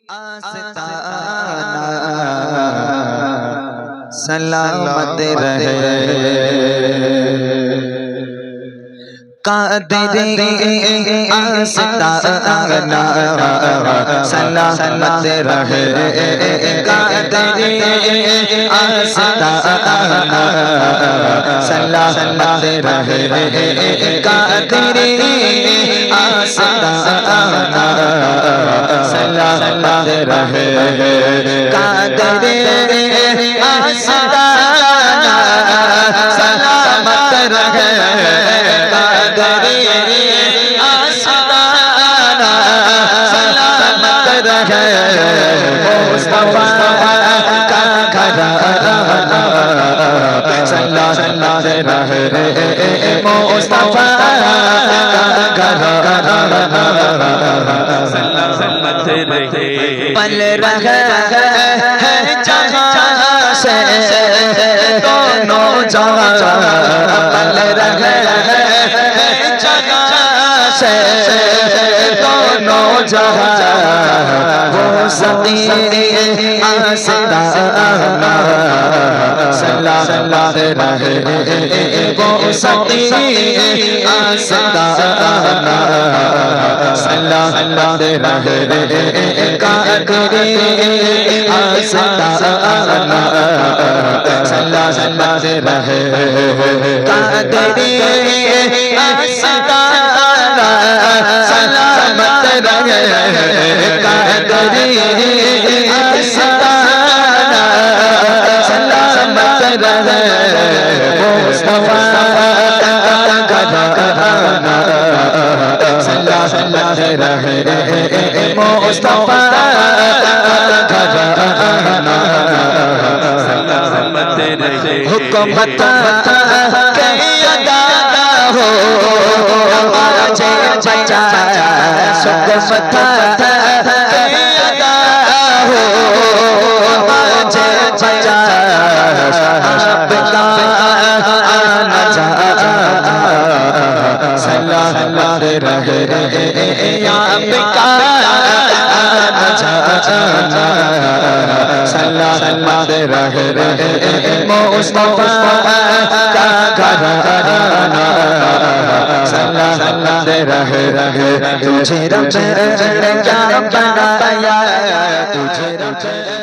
آستانہ سلامت رہے قادری آستانہ سلامت رہے قادری آستانہ سلامت رہے قادری آستانہ سلامت رہے قادری آستانہ سلامت رہے مصطفیٰ کا گھرانہ سلامت رہے مصطفیٰ کا گھرانہ سلامت رہے پل رہے ہیں جہاں سے دونوں جہاں پل رہے ہیں جہاں سے دونوں جہاں وہ سقی آستانہ سلامت رہے وہ سقی آستانہ سلامت رہے قادری آستانہ سلامت رہے قادری آستانہ سلامت رہے قادری آستانہ سلامت رہے مصطفیٰ کا گھرانہ سلامت رہے مصطفیٰ کا گھرانہ سلامت رہے حکومت کے ادا ہو آج بچا حکومت کے ادا ہو آج بچا آپ کا آنا جانا سلامت رہے آپ کا آنا جانا سلامت رہے مصطفیٰ کا گھرانہ سلامت رہے تجھے رب نے کیا بنایا تجھے رب